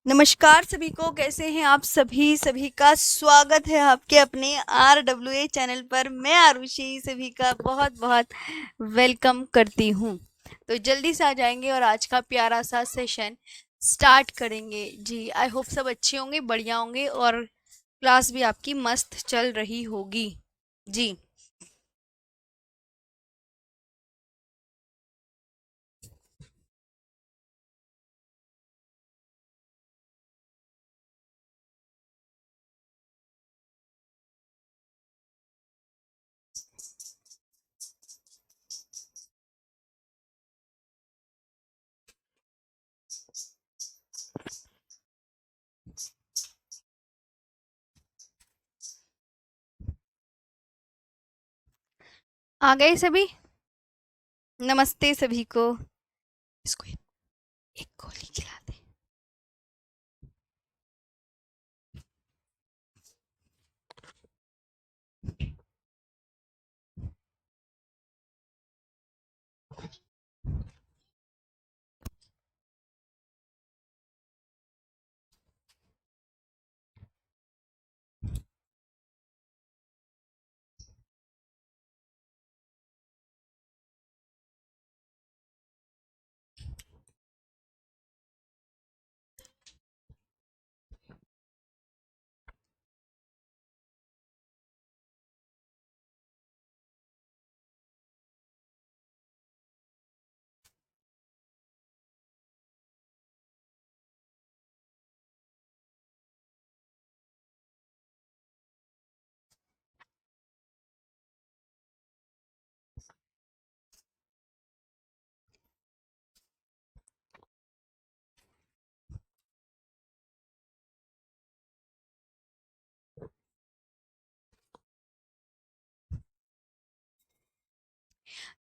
नमस्कार सभी को, कैसे हैं आप सभी। सभी का स्वागत है आपके अपने RWA चैनल पर। मैं आरुषि सभी का बहुत बहुत वेलकम करती हूँ। तो जल्दी से आ जाएंगे और आज का प्यारा सा सेशन स्टार्ट करेंगे। जी, आई होप सब अच्छे होंगे, बढ़िया होंगे और क्लास भी आपकी मस्त चल रही होगी। जी, आ गए सभी। नमस्ते सभी को। इसको एक गोली खिला दे।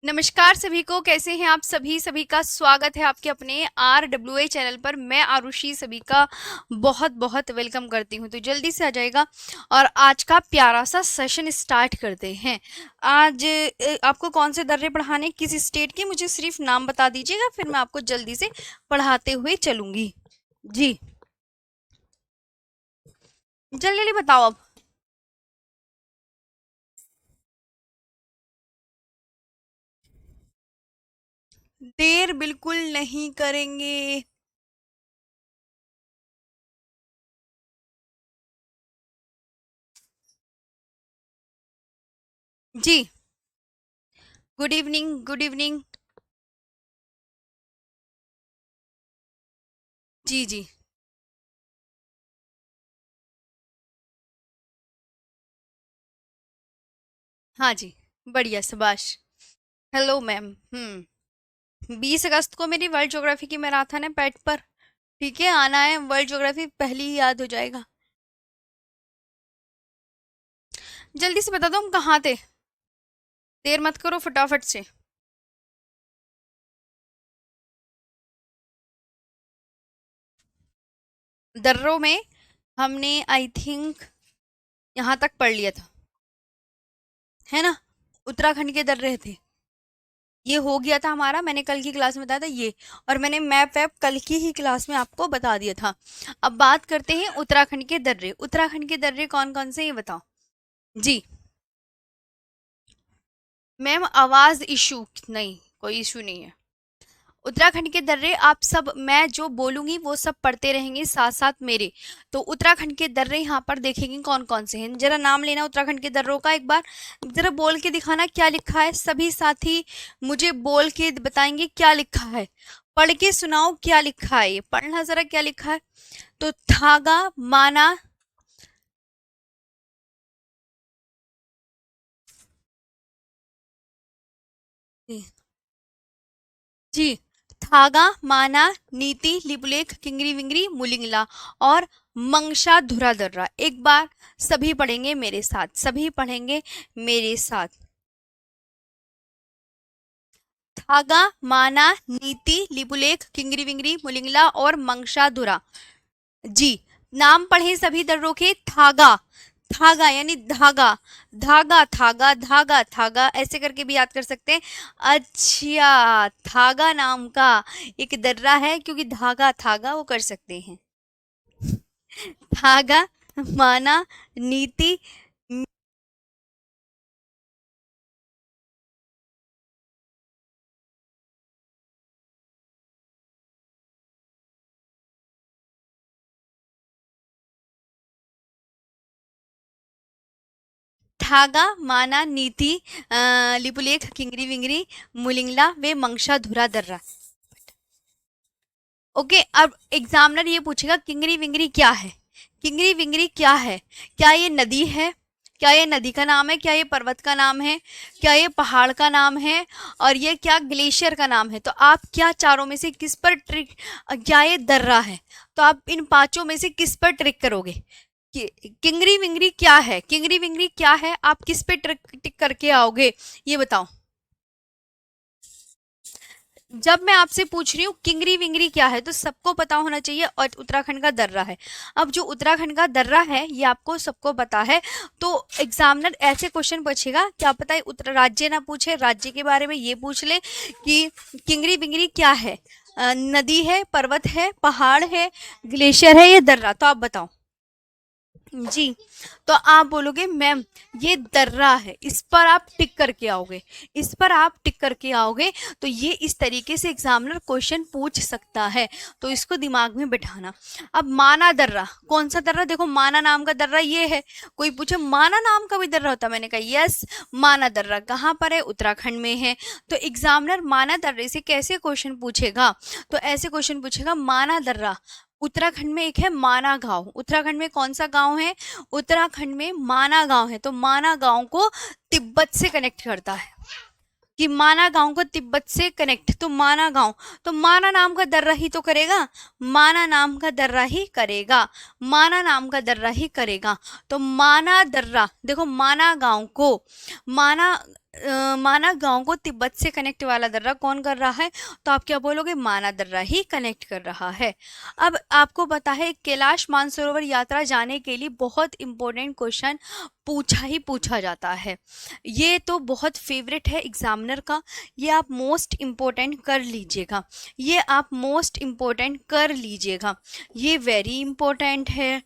नमस्कार सभी को, कैसे हैं आप सभी। सभी का स्वागत है आपके अपने RWA चैनल पर। मैं आरुषि सभी का बहुत बहुत वेलकम करती हूं। तो जल्दी से आ जाएगा और आज का प्यारा सा सेशन स्टार्ट करते हैं। आज आपको कौन से दर्रे पढ़ाने, किस स्टेट के, मुझे सिर्फ नाम बता दीजिएगा, फिर मैं आपको जल्दी से पढ़ाते हुए चलूंगी। जी, जल्दी जल्दी बताओ अब। देर बिल्कुल नहीं करेंगे। जी, गुड इवनिंग, गुड इवनिंग। जी जी, हाँ जी, बढ़िया, शाबाश। Hello ma'am. 20 अगस्त को मेरी वर्ल्ड ज्योग्राफी की मैराथन है पेट पर। ठीक है, आना है, वर्ल्ड ज्योग्राफी पहली ही याद हो जाएगा। जल्दी से बता दो हम कहाँ थे। देर मत करो, फटाफट से। दर्रों में हमने आई थिंक यहाँ तक पढ़ लिया था, है ना। उत्तराखंड के दर्रे थे। ये हो गया था हमारा, मैंने कल की क्लास में बताया था ये। और मैंने मैप वैप कल की ही क्लास में आपको बता दिया था। अब बात करते हैं उत्तराखंड के दर्रे। उत्तराखंड के दर्रे कौन कौन से, ये बताओ। जी मैम, आवाज इशू नहीं, कोई इशू नहीं है। उत्तराखंड के दर्रे आप सब, मैं जो बोलूंगी वो सब पढ़ते रहेंगे साथ साथ मेरे। तो उत्तराखंड के दर्रे यहाँ पर देखेंगे कौन कौन से हैं। जरा नाम लेना उत्तराखंड के दर्रों का एक बार। जरा बोल के दिखाना क्या लिखा है। सभी साथी मुझे बोल के बताएंगे क्या लिखा है। पढ़ के सुनाओ क्या लिखा है, ये पढ़ना जरा क्या लिखा है। तो थागा माना। जी, थागा माना नीति लिपुलेख किंगरी विंगरी मुलिंगला और मंगशा धुरा दर्रा। एक बार सभी पढ़ेंगे मेरे साथ, सभी पढ़ेंगे मेरे साथ। थागा माना नीति लिपुलेख किंगरी विंगरी मुलिंगला और मंगशा धुरा। जी, नाम पढ़े सभी दर्रों के। थागा, थागा यानी धागा, धागा थागा, धागा थागा, ऐसे करके भी याद कर सकते हैं। अच्छा, थागा नाम का एक दर्रा है, क्योंकि धागा थागा वो कर सकते हैं। धागा, माना, नीति। थागा, माना, नीति, लिपुलेख, किंगरी विंगरी, मुलिंगला वे मंगशा धुरा दर्रा। ओके, अब एग्जामिनर ये पूछेगा किंगरी विंगरी क्या है, किंगरी विंगरी क्या है, क्या ये नदी है, क्या ये नदी का नाम है, क्या ये पर्वत का नाम है, क्या ये पहाड़ का नाम है, और ये क्या ग्लेशियर का नाम है। तो आप क्या चारों में से किस पर ट्रिक, क्या ये दर्रा है, तो आप इन पांचों में से किस पर ट्रिक करोगे। किंगरी विंगरी क्या है, किंगरी विंगरी क्या है, आप किस पे ट्रिक टिक करके आओगे, ये बताओ। जब मैं आपसे पूछ रही हूँ किंगरी विंगरी क्या है, तो सबको पता होना चाहिए, और उत्तराखंड का दर्रा है। अब जो उत्तराखंड का दर्रा है ये आपको सबको पता है, तो एग्जामिनर ऐसे क्वेश्चन पूछेगा, क्या पता है उत्तर राज्य ना पूछे, राज्य के बारे में ये पूछ ले कि किंगरी विंगरी क्या है, नदी है, पर्वत है, पहाड़ है, ग्लेशियर है, ये दर्रा, तो आप बताओ जी। तो आप बोलोगे मैम ये दर्रा है, इस पर आप टिक करके आओगे, इस पर आप टिक करके आओगे, तो ये इस तरीके से एग्जामिनर क्वेश्चन पूछ सकता है, तो इसको दिमाग में बिठाना। अब माना दर्रा, कौन सा दर्रा, देखो माना नाम का दर्रा ये है, कोई पूछे माना नाम का भी दर्रा होता है, मैंने कहा यस, माना दर्रा कहाँ पर है, उत्तराखंड में है। तो एग्जामिनर माना दर्रे से कैसे क्वेश्चन पूछेगा, तो ऐसे क्वेश्चन पूछेगा, माना दर्रा उत्तराखंड में एक है माना गांव, उत्तराखंड में कौन सा गांव है, उत्तराखंड में माना गांव है, तो माना गांव को तिब्बत से कनेक्ट करता है, कि माना गांव को तिब्बत से कनेक्ट, तो माना गांव, तो माना नाम का दर्रा ही तो करेगा, माना नाम का दर्रा ही करेगा, माना नाम का दर्रा ही करेगा। तो माना दर्रा, देखो माना गांव को, माना माना गांव को तिब्बत से कनेक्ट वाला दर्रा कौन कर रहा है, तो आप क्या बोलोगे, माना दर्रा ही कनेक्ट कर रहा है। अब आपको पता है कैलाश मानसरोवर यात्रा जाने के लिए बहुत इंपॉर्टेंट क्वेश्चन पूछा ही पूछा जाता है, ये तो बहुत फेवरेट है एग्जामिनर का, ये आप मोस्ट इम्पोर्टेंट कर लीजिएगा, ये आप मोस्ट इम्पोर्टेंट कर लीजिएगा, ये वेरी इम्पोर्टेंट है,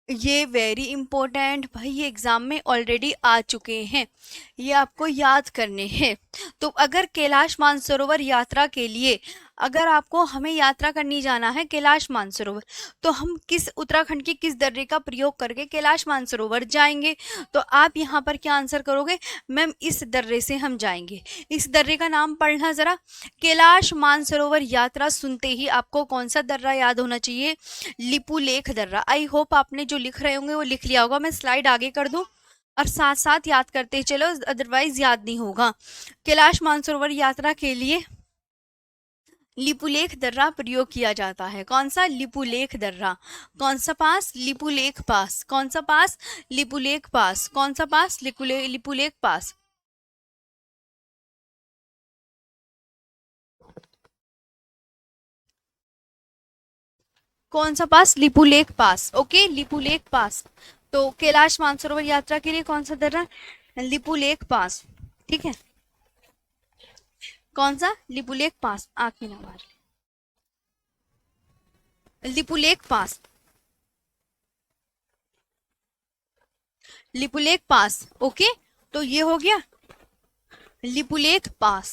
ये वेरी इम्पोर्टेंट भाई, ये एग्जाम में ऑलरेडी आ चुके हैं, ये आपको याद करने हैं। तो अगर कैलाश मानसरोवर यात्रा के लिए, अगर आपको हमें यात्रा करनी जाना है कैलाश मानसरोवर, तो हम किस उत्तराखंड के किस दर्रे का प्रयोग करके कैलाश मानसरोवर जाएंगे, तो आप यहाँ पर क्या आंसर करोगे, मैम इस दर्रे से हम जाएंगे। इस दर्रे का नाम पढ़ना जरा, कैलाश मानसरोवर यात्रा सुनते ही आपको कौन सा दर्रा याद होना चाहिए, लिपुलेख दर्रा। आई होप आपने जो लिख रहे होंगे वो लिख लिया होगा, मैं स्लाइड आगे कर दूं और साथ साथ याद करते चलो, अदरवाइज याद नहीं होगा। कैलाश मानसरोवर यात्रा के लिए लिपुलेख दर्रा प्रयोग किया जाता है, कौन सा, लिपुलेख दर्रा, कौन सा पास, लिपुलेख पास, कौन सा पास, लिपुलेख पास, कौन सा पास, लिपुलेख पास। कौन सा पास, लिपुलेख पास, ओके लिपुलेख पास। तो कैलाश मानसरोवर यात्रा के लिए कौन सा दर्रा, लिपुलेख पास, ठीक है, कौन सा, लिपुलेख पास, आंख में ना मार, लिपुलेख पास, लिपुलेख पास, ओके। तो ये हो गया लिपुलेख पास,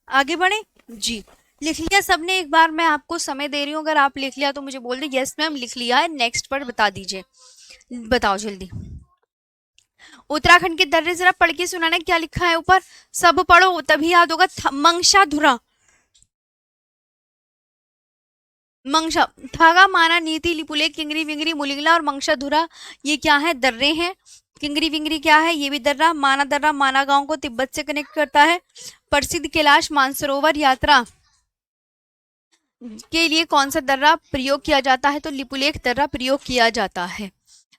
आगे बढ़े जी। लिख लिया सबने, एक बार मैं आपको समय दे रही हूँ, अगर आप लिख लिया तो मुझे बोल दे यस मैम लिख लिया है, नेक्स्ट पर बता दीजिए, बताओ जल्दी। उत्तराखंड के दर्रे जरा पढ़ के सुनाना, क्या लिखा है ऊपर, सब पढ़ो तभी याद होगा। मंगशा धुरा, मंगशा, थागा, माना, नीति, लिपुलेख, किंगरी विंगरी, मुलिंगला और मंगशा धुरा, ये क्या है, दर्रे हैं। किंगरी विंगरी क्या है, ये भी दर्रा, माना दर्रा माना गांव को तिब्बत से कनेक्ट करता है। प्रसिद्ध कैलाश मानसरोवर यात्रा के लिए कौन सा दर्रा प्रयोग किया जाता है, तो लिपुलेख दर्रा प्रयोग किया जाता है।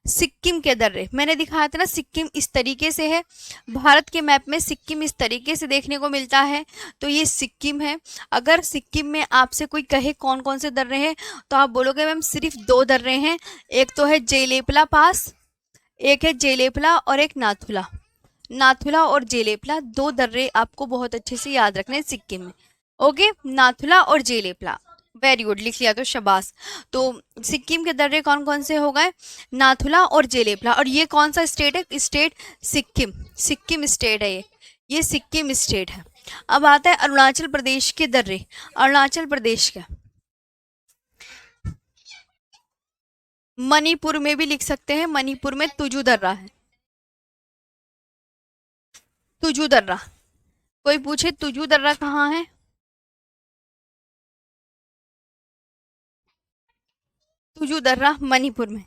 सिक्किम के दर्रे मैंने दिखाया था ना, सिक्किम इस तरीके से है, भारत के मैप में सिक्किम इस तरीके से देखने को मिलता है, तो ये सिक्किम है। अगर सिक्किम में आपसे कोई कहे कौन कौन से दर्रे हैं, तो आप बोलोगे मैम सिर्फ दो दर्रे हैं, एक तो है जेलेपला पास, एक है जेलेपला और एक नाथुला। नाथुला और जेलेपला दो दर्रे आपको बहुत अच्छे से याद रखने हैं सिक्किम में। ओके, नाथुला और जेलेपला, वेरी गुड, लिख लिया तो शाबाश। तो सिक्किम के दर्रे कौन कौन से हो गए? नाथुला और जेलेपला। और ये कौन सा स्टेट है? स्टेट सिक्किम, सिक्किम स्टेट है ये सिक्किम स्टेट है। अब आता है अरुणाचल प्रदेश के दर्रे। अरुणाचल प्रदेश का मणिपुर में भी लिख सकते हैं, मणिपुर में तुजू दर्रा है, तुजू दर्रा। कोई पूछे तुजू दर्रा कहाँ है? तुजू दर्रा मणिपुर में,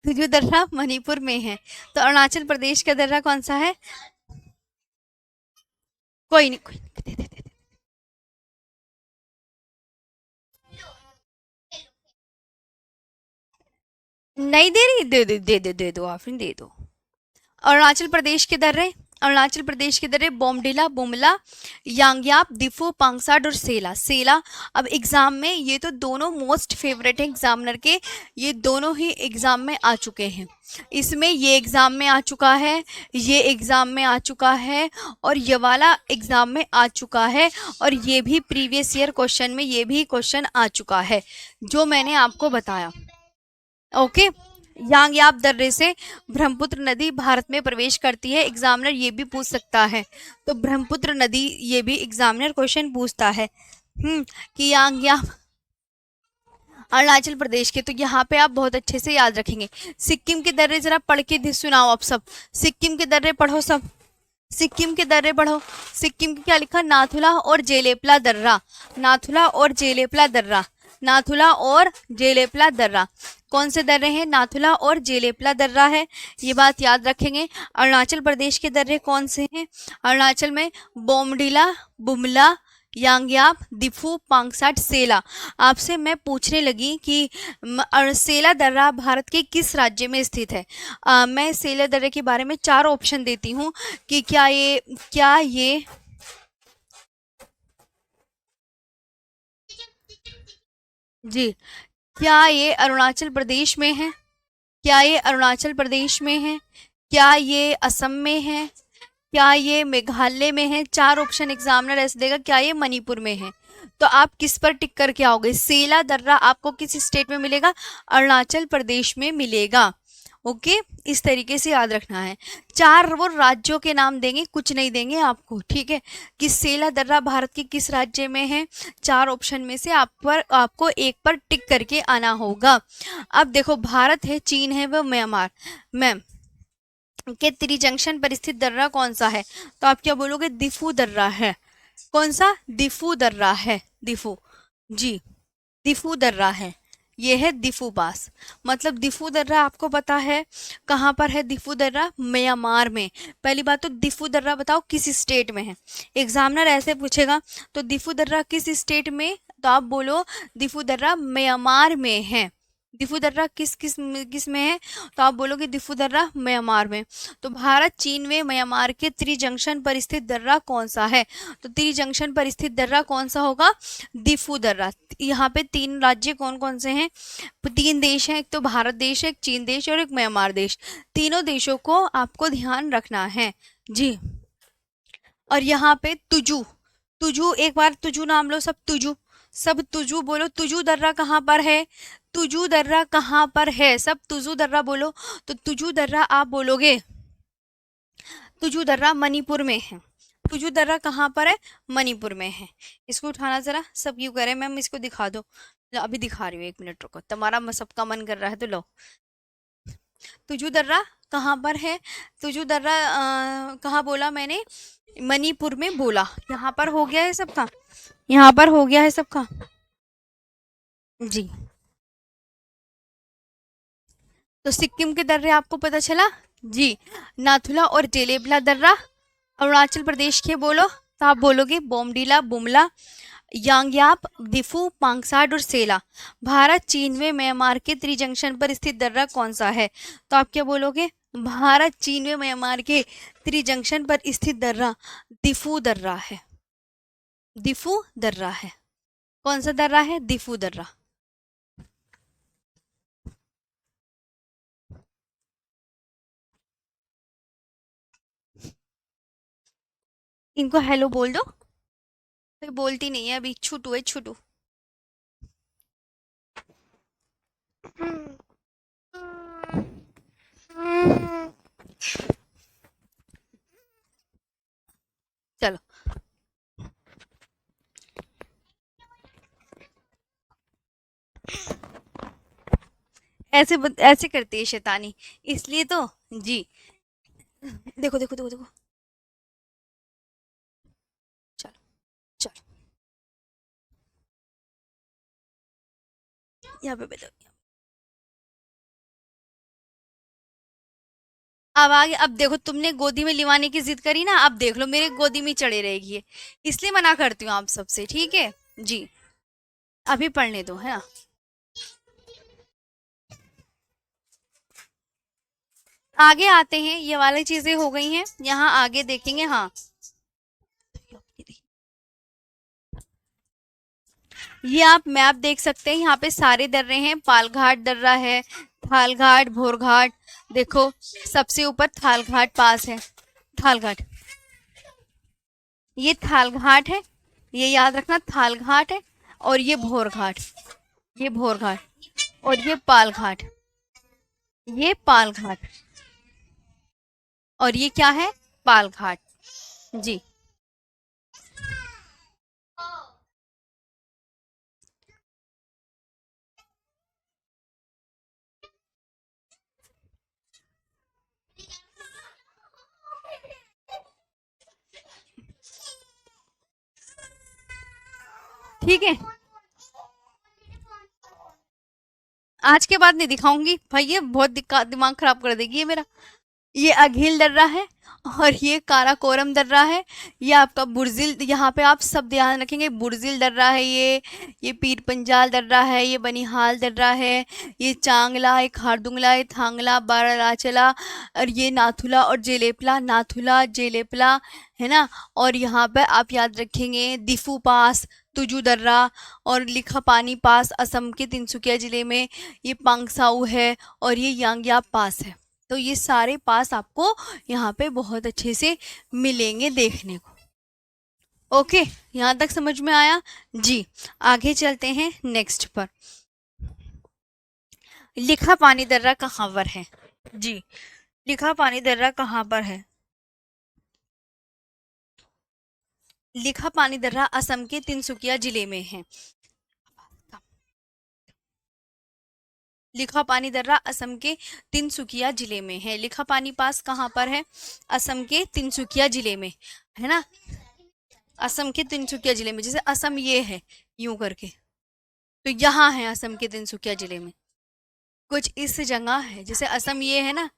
तुजू दर्रा मणिपुर में है। तो अरुणाचल प्रदेश का दर्रा कौन सा है? कोई नहीं, कोई नहीं, दे, दे, दे, दे। नहीं दे रही, दे दे दे दे दे दो आफरीन, दे दो। अरुणाचल प्रदेश के दर्रे, अरुणाचल प्रदेश के दर्रे बोमडिला, बुमला, यांगयाप, दिफू, पांगसाड और सेला। सेला अब एग्जाम में ये तो दोनों मोस्ट फेवरेट है एग्जामिनर के, ये दोनों ही एग्जाम में आ चुके हैं। इसमें ये एग्जाम में आ चुका है, ये एग्जाम में आ चुका है, और ये वाला एग्जाम में आ चुका है, और ये भी प्रीवियस ईयर क्वेश्चन में ये भी क्वेश्चन आ चुका है जो मैंने आपको बताया। ओके, यांगयाप दर्रे से ब्रह्मपुत्र नदी भारत में प्रवेश करती है, एग्जामिनर ये भी पूछ सकता है। तो ब्रह्मपुत्र नदी, ये भी एग्जामिनर क्वेश्चन पूछता है कि यांगयाप अरुणाचल प्रदेश के। तो यहाँ पे आप बहुत अच्छे से याद रखेंगे। सिक्किम के दर्रे जरा पढ़ के सुनाओ आप सब, सिक्किम के दर्रे पढ़ो सब, सिक्किम के दर्रे पढ़ो। सिक्किम के क्या लिखा? नाथुला और जेलेपला दर्रा, नाथुला और जेलेपला दर्रा, नाथुला और जेलेपला दर्रा। कौन से दर्रे हैं? नाथुला और जेलेपला दर्रा है, ये बात याद रखेंगे। अरुणाचल प्रदेश के दर्रे कौन से हैं? अरुणाचल में बोमडिला, बुमला, यांगयाप, दिफू, पांगसाट, सेला। आपसे मैं पूछने लगी कि सेला दर्रा भारत के किस राज्य में स्थित है। मैं सेला दर्रे के बारे में 4 ऑप्शन देती हूँ कि क्या ये जी, क्या ये अरुणाचल प्रदेश में है? क्या ये अरुणाचल प्रदेश में है? क्या ये असम में है? क्या ये मेघालय में है? 4 ऑप्शन एग्जामिनर ऐसे देगा। क्या ये मणिपुर में है? तो आप किस पर टिक करके आओगे? सेला दर्रा आपको किस स्टेट में मिलेगा? अरुणाचल प्रदेश में मिलेगा। ओके, इस तरीके से याद रखना है। 4 वो राज्यों के नाम देंगे, कुछ नहीं देंगे आपको, ठीक है? कि सेला दर्रा भारत के किस राज्य में है, 4 ऑप्शन में से आपको एक पर टिक करके आना होगा। अब देखो, भारत है, चीन है, व म्यांमार मैम के त्रिजंक्शन पर स्थित दर्रा कौन सा है? तो आप क्या बोलोगे? दिफू दर्रा है। कौन सा? दिफू दर्रा है, दिफू, जी, दिफू दर्रा है। ये है दिफू पास। मतलब दिफू दर्रा आपको पता है कहाँ पर है? दिफू दर्रा म्यांमार में। पहली बात तो दिफू दर्रा बताओ किस स्टेट में है, एग्जामिनर ऐसे पूछेगा। तो दिफू दर्रा किस स्टेट में? तो आप बोलो दिफू दर्रा म्यांमार में है। दिफू दर्रा किस में है? तो आप बोलोगे दिफू दर्रा म्यांमार में। तो भारत, चीन व म्यांमार के त्रिजंक्शन पर स्थित दर्रा कौन सा है? तो त्रिजंक्शन पर स्थित दर्रा कौन सा होगा? दिफू दर्रा। यहाँ पे 3 राज्य कौन कौन से हैं? 3 देश हैं, एक तो भारत देश है, एक चीन देश और एक म्यांमार देश। तीनों देशों को आपको ध्यान रखना है जी। और यहाँ पे तुजू, तुजू, एक बार तुजू नाम लो सब, तुजू, सब तुजू बोलो। तुजू दर्रा कहाँ पर है? तुजू दर्रा कहाँ पर है? सब तुजू दर्रा बोलो। तो तुजू दर्रा आप बोलोगे, तुजू दर्रा मणिपुर में है। तुजू दर्रा कहाँ पर है? मणिपुर में है। इसको उठाना जरा, सब क्यों करे मैम, इसको दिखा दो। अभी दिखा रही हूँ, 1 मिनट रुको, तुम्हारा सबका मन कर रहा है तो लो। तुजू दर्रा कहाँ पर है? तुजू दर्रा कहाँ बोला मैंने? मणिपुर में बोला। यहाँ पर हो गया है सबका, यहाँ पर हो गया है सबका जी। तो सिक्किम के दर्रे आपको पता चला जी। नाथुला और जेलेबला दर्रा अरुणाचल प्रदेश के बोलो, तो आप बोलोगे बोमडिला, बुमला, यांगयाप, दिफू, पांगसाड और सेला। भारत, चीन व म्यांमार के त्रिजंक्शन पर स्थित दर्रा कौन सा है? तो आप क्या बोलोगे? भारत, चीन व म्यांमार के त्रिजंक्शन पर स्थित दर्रा दिफू दर्रा है। दिफू दर्रा है। कौन सा दर्रा है? दिफू दर्रा। इनको हेलो बोल दो। कोई बोलती नहीं है अभी, छुटू है छुटू। चलो, ऐसे करती है शैतानी, इसलिए तो। जी। देखो देखो देखो देखो। चलो चलो, यहाँ पे बैठो। अब आगे, अब देखो, तुमने गोदी में लिवाने की जिद करी ना, अब देख लो मेरे गोदी में चढ़े रहेगी ये। इसलिए मना करती हूँ आप सबसे, ठीक है। जी। अभी पढ़ने दो, है ना। आगे आते हैं, ये वाली चीजें हो गई हैं, यहाँ आगे देखेंगे। हाँ, ये आप मैप देख सकते हैं, यहाँ पे सारे दर्रे हैं। पालघाट दर्रा है, थालघाट, भोरघाट। देखो, सबसे ऊपर थालघाट पास है। थालघाट, ये थालघाट है, ये याद रखना, थालघाट है। और ये भोरघाट, ये भोरघाट। और ये पालघाट, ये पालघाट। और ये क्या है, पालघाट। जी। ठीक है, आज के बाद नहीं दिखाऊंगी भाई, ये बहुत दिमाग खराब कर देगी ये मेरा। ये अघिल दर्रा है, और ये काराकोरम दर्रा है। ये आपका बुर्जिल, यहाँ पे आप सब ध्यान रखेंगे, बुर्जिल दर्रा है ये पीर पंजाल दर्रा है, ये बनिहाल दर्रा है, ये चांगला, ये खारदुंगला, ये थांगला, बारालाचला, और ये नाथुला और जेलेपला, नाथुला जेलेपला, है ना। और यहाँ पे आप याद रखेंगे दिफू पास, तुजू दर्रा, और लिखा पानी पास असम के तिनसुकिया जिले में। ये पांगसाऊ है, और ये यांगयाप पास है। तो ये सारे पास आपको यहाँ पे बहुत अच्छे से मिलेंगे देखने को। ओके, यहाँ तक समझ में आया। जी। आगे चलते हैं नेक्स्ट पर। लिखा पानी दर्रा कहाँ पर है। जी, लिखा पानी दर्रा कहाँ पर है। लिखा पानी दर्रा असम के तिनसुकिया जिले में है। लिखा पानी दर्रा असम के तिनसुकिया जिले में है। लिखा पानी पास कहाँ पर है, असम के तिनसुकिया जिले में, है ना। असम के तिनसुकिया जिले में, जैसे असम ये है यूं करके, तो यहाँ है असम के तिनसुकिया जिले में। कुछ इस जगह है, जैसे असम ये है ना,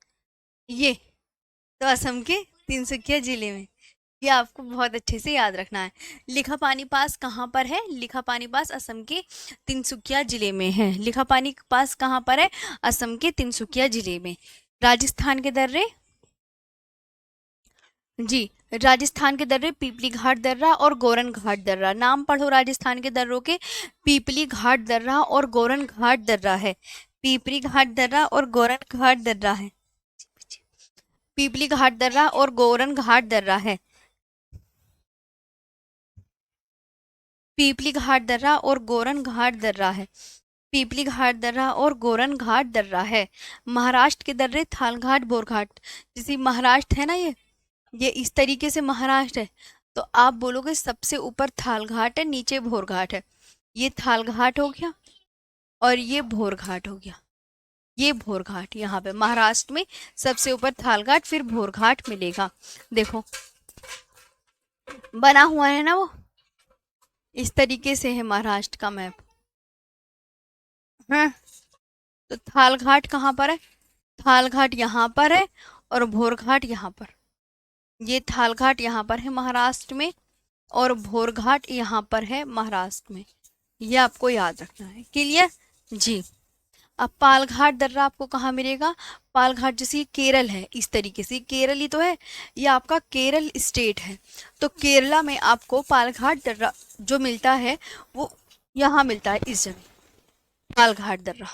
ये, तो असम के तिनसुकिया जिले में। ये आपको बहुत अच्छे से याद रखना है। लिखा पानी पास कहाँ पर है, लिखा पानी पास असम के तिनसुकिया जिले में है। लिखा पानी पास कहाँ पर है, असम के तिनसुकिया जिले में। राजस्थान के दर्रे। जी, राजस्थान के दर्रे पीपली घाट दर्रा और गोरन घाट दर्रा। नाम पढ़ो राजस्थान के दर्रों के, पीपली घाट दर्रा और गोरन घाट दर्रा है। पीपली घाट दर्रा और गोरन घाट दर्रा है। पीपली घाट दर्रा और गोरन घाट दर्रा है। पीपली घाट दर्रा और गोरन घाट दर्रा है। पीपली घाट दर्रा और गोरन घाट दर्रा है। महाराष्ट्र के दर्रे थालघाट, बोरघाट। जैसे महाराष्ट्र है ना, ये इस तरीके से महाराष्ट्र है, तो आप बोलोगे सबसे ऊपर थालघाट है, नीचे भोरघाट है। ये थालघाट हो गया, और ये भोरघाट हो गया। ये भोरघाट, यहाँ पे महाराष्ट्र में सबसे ऊपर थालघाट, फिर भोरघाट मिलेगा। देखो बना हुआ है ना वो, इस तरीके से है महाराष्ट्र का मैप। हाँ, तो थालघाट कहाँ पर है, थालघाट यहाँ पर है, और भोरघाट यहाँ पर। ये थालघाट यहाँ पर है महाराष्ट्र में, और भोरघाट यहाँ पर है महाराष्ट्र में। ये आपको याद रखना है। क्लियर। जी। अब पालघाट दर्रा आपको कहाँ मिलेगा, पालघाट, जैसे ये केरल है, इस तरीके से केरल ही तो है, ये आपका केरल स्टेट है। तो केरला में आपको पालघाट दर्रा जो मिलता है, वो यहाँ मिलता है, इस जगह पालघाट दर्रा।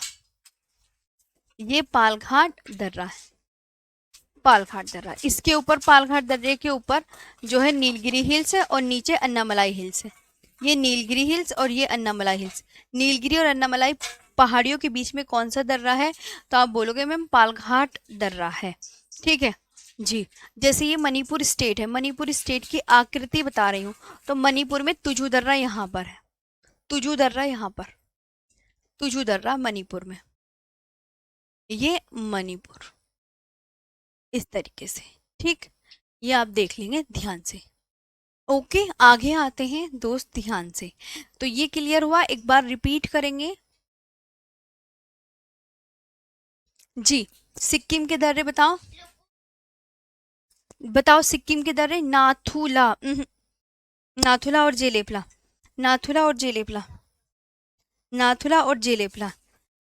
ये पालघाट दर्रा है। पालघाट दर्रा। इसके ऊपर पालघाट दर्रे के ऊपर जो है नीलगिरी हिल्स है और नीचे अन्नामलाई हिल्स है। ये नीलगिरी हिल्स और ये अन्नामलाई हिल्स। नीलगिरी और अन्नामलाई पहाड़ियों के बीच में कौन सा दर्रा है? तो आप बोलोगे मैम पालघाट दर्रा है। ठीक है जी। जैसे ये मणिपुर स्टेट है, मणिपुर स्टेट की आकृति बता रही हूँ, तो मणिपुर में तुजू दर्रा यहाँ पर है, तुजू दर्रा यहाँ पर, तुजू दर्रा मणिपुर में, ये मणिपुर इस तरीके से। ठीक, ये आप देख लेंगे ध्यान से। ओके, आगे आते हैं दोस्त ध्यान से। तो ये क्लियर हुआ, एक बार रिपीट करेंगे जी। सिक्किम के दर्रे बताओ, बताओ सिक्किम के दर्रे। नाथुला, नाथुला और जेलेपला, नाथुला और जेलेपला, नाथुला और जेलेपला,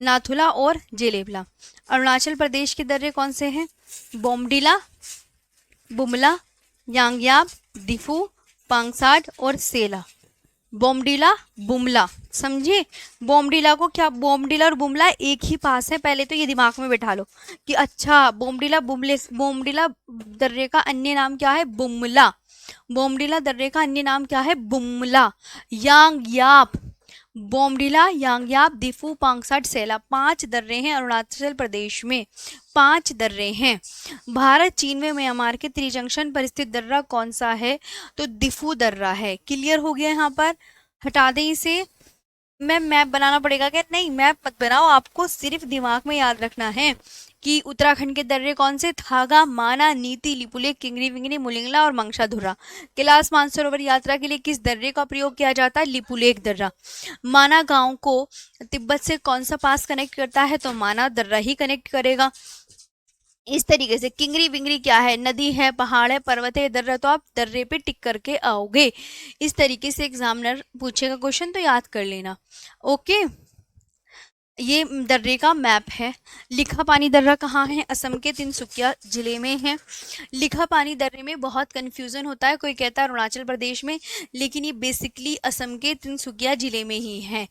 नाथुला और जेलेपला। अरुणाचल प्रदेश के दर्रे कौन से हैं? बोमडिला, बुमला, यांगयाब, दिफू, पांगसाड और सेला। बोमडिला, बुमला, समझे? बोमडिला को क्या, बोमडिला और बुमला एक ही पास है, पहले तो ये दिमाग में बैठा लो कि अच्छा बोमडिला बुमले, बोमडिला दर्रे का अन्य नाम क्या है? बुमला। बोमडिला दर्रे का अन्य नाम क्या है? बुमला। यांगयाब, बोमडिला, यांगयाब, दिफू, पांगसाड, सेला, 5 दर्रे हैं अरुणाचल प्रदेश में, 5 दर्रे हैं। भारत चीन में म्यांमार के त्रिजंक्शन पर स्थित दर्रा कौन सा है? तो दिफू दर्रा है। क्लियर हो गया यहाँ पर, हटा दें इसे। मैप बनाना पड़ेगा क्या? नहीं, मैप मत बनाओ, आपको सिर्फ दिमाग में याद रखना है कि उत्तराखंड के दर्रे कौन से? थागा, माना, नीति, लिपुलेख, किंगरी विंगरी, मुलिंगला और मंगशा धुर्रा। कैलाश मानसरोवर यात्रा के लिए किस दर्रे का प्रयोग किया जाता है? लिपुलेख दर्रा। माना गांव को तिब्बत से कौन सा पास कनेक्ट करता है? तो माना दर्रा ही कनेक्ट करेगा। इस तरीके से किंगरी विंगरी क्या है? नदी है, पहाड़ है, पर्वत है, दर्रा, तो आप दर्रे पे टिक करके आओगे। इस तरीके से एग्जामिनर पूछेगा क्वेश्चन, तो याद कर लेना। ओके, ये दर्रे का मैप है। लिखा पानी दर्रा कहाँ है? असम के तिनसुकिया जिले में है। लिखा पानी दर्रे में बहुत कंफ्यूजन होता है, कोई कहता है अरुणाचल प्रदेश में, लेकिन ये बेसिकली असम के तिनसुकिया जिले में ही है।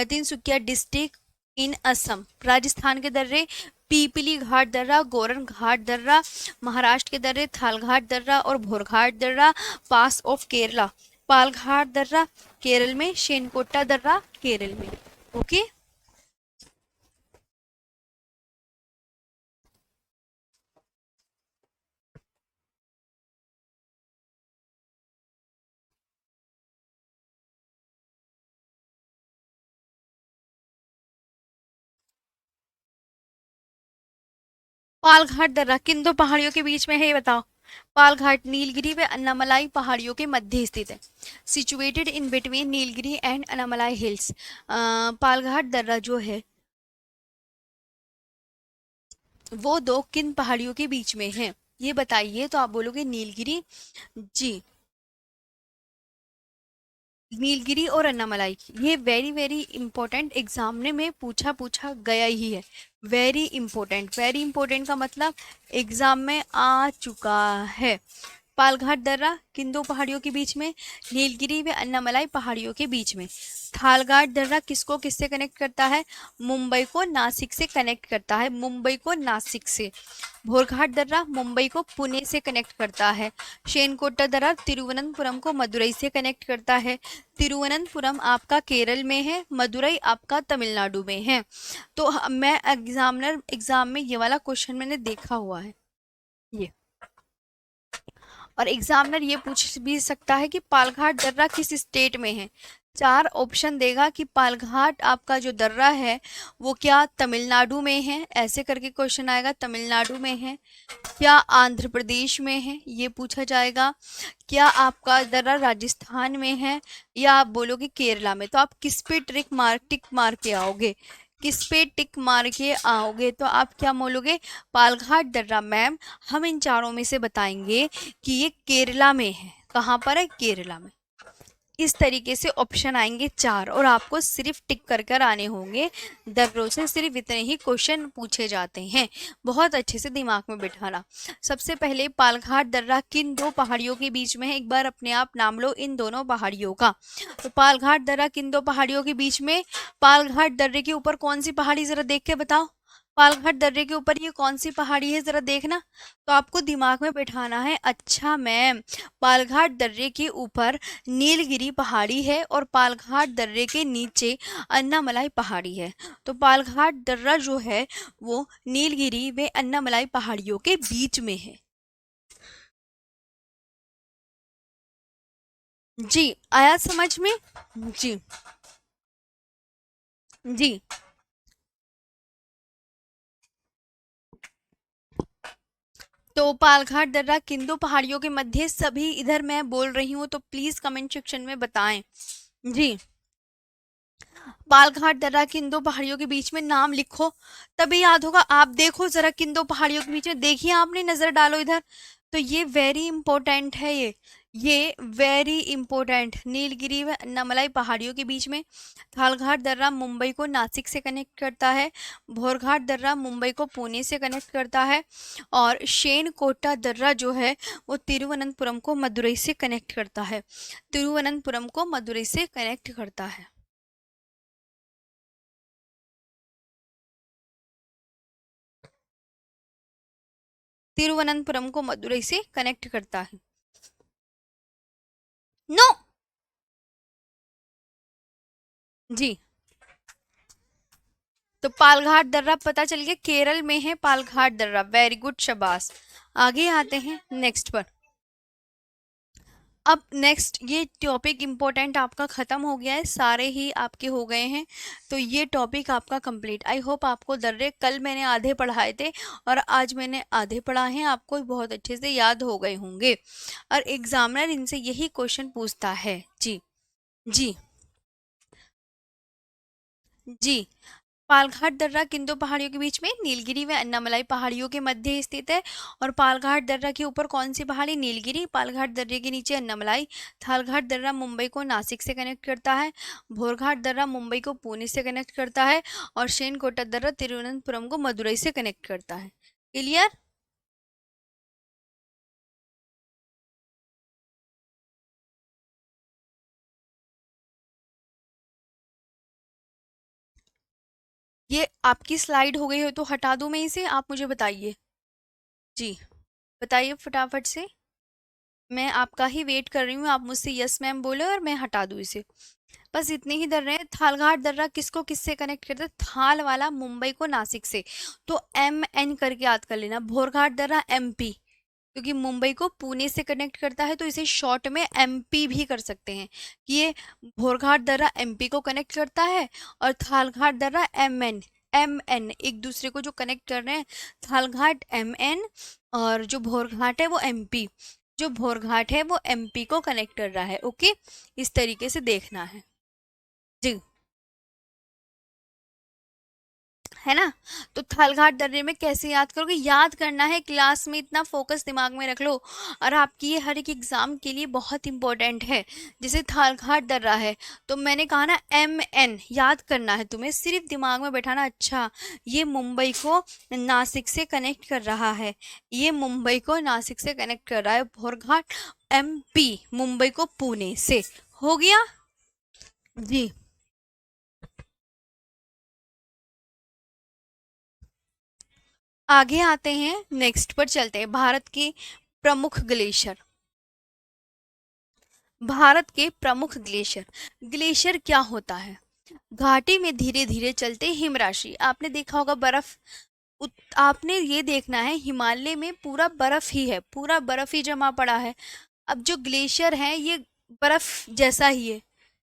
Tinsukia district in Assam. राजस्थान के दर्रे पीपली घाट दर्रा, गोरन घाट दर्रा। महाराष्ट्र के दर्रे थालघाट दर्रा और भोरघाट दर्रा। पास ऑफ केरला, पालघाट दर्रा केरल में, शेनकोटा दर्रा केरल में। ओके, पालघाट दर्रा किन दो पहाड़ियों के बीच में है, ये बताओ? पालघाट नीलगिरी व अन्नामलाई पहाड़ियों के मध्य स्थित है। Situated in between Nilgiri and Annamalai hills. Palghat दर्रा जो है वो दो किन पहाड़ियों के बीच में है, ये बताइए। तो आप बोलोगे नीलगिरी जी, नीलगिरी और अन्नामलाई। ये वेरी वेरी इंपॉर्टेंट, एग्जाम में पूछा गया ही है। वेरी इंपॉर्टेंट, वेरी इंपॉर्टेंट का मतलब एग्जाम में आ चुका है। पालघाट दर्रा किन दो पहाड़ियों के बीच में? नीलगिरी व अन्नामलाई पहाड़ियों के बीच में। थालघाट दर्रा किसको किससे कनेक्ट करता है? मुंबई को नासिक से कनेक्ट करता है, मुंबई को नासिक से। भोरघाट दर्रा मुंबई को पुणे से कनेक्ट करता है। शेनकोटा दर्रा तिरुवनंतपुरम को मदुरई से कनेक्ट करता है। तिरुवनंतपुरम आपका केरल में है, मदुरई आपका तमिलनाडु में है। तो मैं एग्जाम में ये वाला क्वेश्चन मैंने देखा हुआ है ये। और एग्जामिनर ये पूछ भी सकता है कि पालघाट दर्रा किस स्टेट में है। 4 ऑप्शन देगा कि पालघाट आपका जो दर्रा है वो क्या तमिलनाडु में है, ऐसे करके क्वेश्चन आएगा, तमिलनाडु में है, क्या आंध्र प्रदेश में है, ये पूछा जाएगा, क्या आपका दर्रा राजस्थान में है, या आप बोलोगे केरला में। तो आप किस पे टिक मार के आओगे? किस पे टिक मार के आओगे? तो आप क्या बोलोगे? पालघाट दर्रा मैम हम इन चारों में से बताएंगे कि ये केरला में है। कहाँ पर है? केरला में। इस तरीके से ऑप्शन आएंगे 4 और आपको सिर्फ टिक कर कर आने होंगे। दर्रों से सिर्फ इतने ही क्वेश्चन पूछे जाते हैं, बहुत अच्छे से दिमाग में बिठाना। सबसे पहले पालघाट दर्रा किन दो पहाड़ियों के बीच में है? एक बार अपने आप नाम लो इन दोनों पहाड़ियों का। तो पालघाट दर्रा किन दो पहाड़ियों के बीच में? पालघाट दर्रे के ऊपर कौन सी पहाड़ी, जरा देख के बताओ। पालघाट दर्रे के ऊपर ये कौन सी पहाड़ी है जरा देखना, तो आपको दिमाग में बैठाना है, अच्छा मैम पालघाट दर्रे के ऊपर नीलगिरी पहाड़ी है और पालघाट दर्रे के नीचे अन्नामलाई पहाड़ी है। तो पालघाट दर्रा जो है वो नीलगिरी व अन्नामलाई पहाड़ियों के बीच में है। जी आया समझ में? जी जी। तो पालघाट दर्रा किन दो पहाड़ियों के मध्य, सभी इधर मैं बोल रही हूँ तो प्लीज कमेंट सेक्शन में बताएं। जी, पालघाट दर्रा किन दो पहाड़ियों के बीच में, नाम लिखो तभी याद होगा। आप देखो जरा किन दो पहाड़ियों के बीच में, देखिए आपने नजर डालो इधर, तो ये वेरी इंपॉर्टेंट है, ये वेरी इंपॉर्टेंट, नीलगिरी व अन्नामलाई पहाड़ियों के बीच में। थालघाट दर्रा मुंबई को नासिक से कनेक्ट करता है, भोरघाट दर्रा मुंबई को पुणे से कनेक्ट करता है, और शेनकोटा दर्रा जो है वो तिरुवनंतपुरम को मदुरई से कनेक्ट करता है, तिरुवनंतपुरम को मदुरई से कनेक्ट करता है। तिरुवनंतपुरम को मदुरई से कनेक्ट करता है। नो। जी, तो पालघाट दर्रा पता चल गया, केरल में है पालघाट दर्रा, वेरी गुड शाबाश। आगे आते हैं नेक्स्ट पर। अब नेक्स्ट ये टॉपिक इम्पोर्टेंट आपका खत्म हो गया है, सारे ही आपके हो गए हैं, तो ये टॉपिक आपका कंप्लीट। आई होप आपको दर्रे कल मैंने आधे पढ़ाए थे और आज मैंने आधे पढ़ाए हैं, आपको बहुत अच्छे से याद हो गए होंगे, और एग्जामिनर इनसे यही क्वेश्चन पूछता है। जी जी जी। पालघाट दर्रा किन दो पहाड़ियों के बीच में, नीलगिरी व अन्नामलाई पहाड़ियों के मध्य स्थित है। और पालघाट दर्रा के ऊपर कौन सी पहाड़ी, नीलगिरी, पालघाट दर्रे के नीचे अन्नामलाई। थालघाट दर्रा मुंबई को नासिक से कनेक्ट करता है, भोरघाट दर्रा मुंबई को पुणे से कनेक्ट करता है, और शेनकोटा दर्रा तिरुवनंतपुरम को मदुरई से कनेक्ट करता है। क्लियर? ये आपकी स्लाइड हो गई हो तो हटा दूं मैं इसे, आप मुझे बताइए। जी बताइए फटाफट से, मैं आपका ही वेट कर रही हूँ, आप मुझसे यस मैम बोले और मैं हटा दूँ इसे। बस इतने ही दर्रे हैं। थालघाट दर्रा किसको किससे कनेक्ट करता है, थाल वाला मुंबई को नासिक से, तो एम एन करके याद कर लेना। भोरघाट दर्रा एमपी, क्योंकि मुंबई को पुणे से कनेक्ट करता है तो इसे शॉर्ट में एमपी भी कर सकते हैं कि ये भोरघाट दर्रा एमपी को कनेक्ट करता है, और थालघाट दर्रा एमएन, एम एन एक दूसरे को जो कनेक्ट कर रहे हैं, थालघाट एम एन और जो भोरघाट है वो एमपी, जो भोरघाट है वो एमपी को कनेक्ट कर रहा है। ओके, इस तरीके से देखना है। जी, है ना? तो थालघाट दर्रे में कैसे याद करोगे, याद करना है, क्लास में इतना फोकस दिमाग में रख लो, और आपकी ये हर एक एग्जाम के लिए बहुत इंपॉर्टेंट है। जैसे थालघाट दर्रा है तो मैंने कहा ना एम एन याद करना है तुम्हें, सिर्फ दिमाग में बैठाना, अच्छा ये मुंबई को नासिक से कनेक्ट कर रहा है, ये मुंबई को नासिक से कनेक्ट कर रहा है, भोरघाट एमपी मुंबई को पुणे से, हो गया? जी आगे आते हैं, नेक्स्ट पर चलते हैं। भारत के प्रमुख ग्लेशियर, भारत के प्रमुख ग्लेशियर, ग्लेशियर क्या होता है, घाटी में धीरे धीरे चलते हिमराशि, आपने देखा होगा बर्फ, आपने ये देखना है हिमालय में पूरा बर्फ ही है, पूरा बर्फ ही जमा पड़ा है। अब जो ग्लेशियर है ये बर्फ जैसा ही है,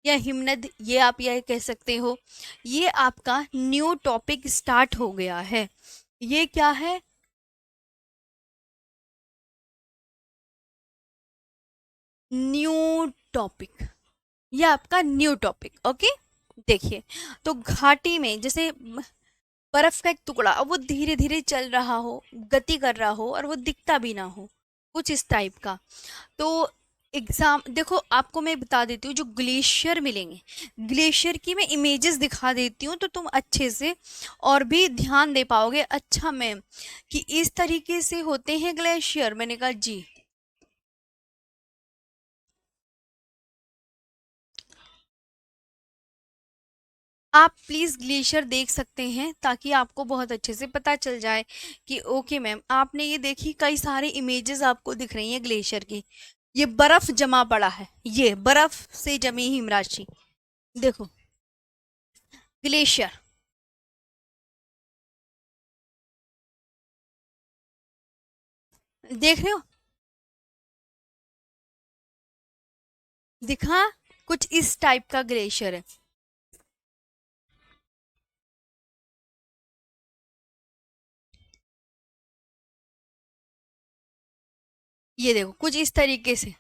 या हिमनद ये आप यह कह सकते हो। ये आपका न्यू टॉपिक स्टार्ट हो गया है, ये क्या है, न्यू टॉपिक, ये आपका न्यू टॉपिक। ओके, देखिए, तो घाटी में जैसे बर्फ का एक टुकड़ा, अब वो धीरे धीरे चल रहा हो, गति कर रहा हो, और वो दिखता भी ना हो, कुछ इस टाइप का। तो एग्जाम देखो, आपको मैं बता देती हूँ, जो ग्लेशियर मिलेंगे, ग्लेशियर की मैं इमेजेस दिखा देती हूँ तो तुम अच्छे से और भी ध्यान दे पाओगे। अच्छा मैम, कि इस तरीके से होते हैं ग्लेशियर, मैंने कहा जी। आप प्लीज़ ग्लेशियर देख सकते हैं ताकि आपको बहुत अच्छे से पता चल जाए कि ओके मैम आपने ये देखी, कई सारे इमेजेस आपको दिख रही हैं ग्लेशियर की। ये बर्फ जमा पड़ा है, ये बर्फ से जमी हिमराशि, देखो ग्लेशियर, देख रहे हो, दिखा, कुछ इस टाइप का ग्लेशियर है। ये देखो कुछ इस तरीके से,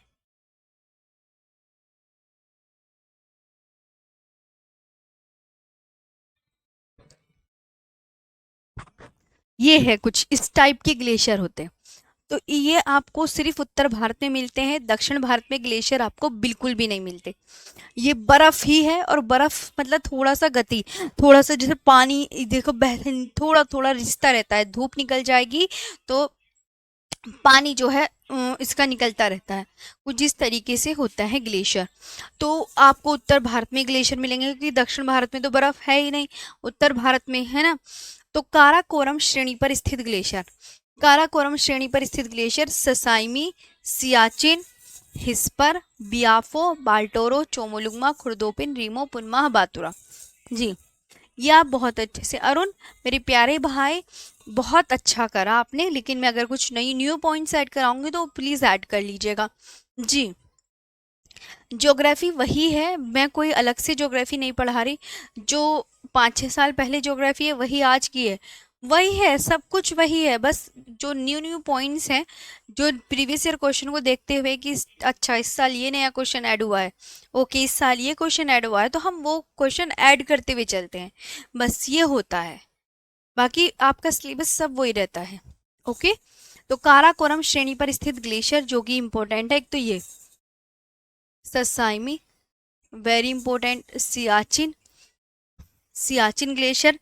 ये है कुछ इस टाइप के ग्लेशियर होते हैं। तो ये आपको सिर्फ उत्तर भारत में मिलते हैं, दक्षिण भारत में ग्लेशियर आपको बिल्कुल भी नहीं मिलते। ये बर्फ ही है, और बर्फ मतलब थोड़ा सा गति, थोड़ा सा जैसे पानी देखो बह, थोड़ा थोड़ा रिश्ता रहता है, धूप निकल जाएगी तो पानी जो है इसका निकलता रहता है, कुछ इस तरीके से होता है ग्लेशियर। तो आपको उत्तर भारत में ग्लेशियर मिलेंगे क्योंकि दक्षिण भारत में तो बर्फ है ही नहीं, उत्तर भारत में है ना। तो काराकोरम श्रेणी पर स्थित ग्लेशियर, काराकोरम श्रेणी पर स्थित ग्लेशियर ससाइमी, सियाचिन, हिस्पर, बियाफो, बाल्टोरो, चोमोलुंगमा, खुर्दोपिन, रीमो, पुनमाह, बातुरा। जी, ये आप बहुत अच्छे से, अरुण मेरे प्यारे भाई, बहुत अच्छा करा आपने, लेकिन मैं अगर कुछ नई न्यू पॉइंट्स ऐड कराऊंगी तो प्लीज़ ऐड कर लीजिएगा। जी, ज्योग्राफी वही है, मैं कोई अलग से ज्योग्राफी नहीं पढ़ा रही, जो 5-6 साल पहले ज्योग्राफी है वही आज की है, वही है, सब कुछ वही है, बस जो न्यू न्यू पॉइंट्स हैं, जो प्रीवियस ईयर क्वेश्चन को देखते हुए कि अच्छा इस साल ये नया क्वेश्चन ऐड हुआ है, ओके इस साल ये क्वेश्चन ऐड हुआ है, तो हम वो क्वेश्चन ऐड करते हुए चलते हैं, बस ये होता है, बाकी आपका सिलेबस सब वही रहता है। ओके, तो काराकोरम श्रेणी पर स्थित ग्लेशियर जो कि इंपॉर्टेंट है, एक तो ये Sasaini, very important, Siachen, Siachen glacier,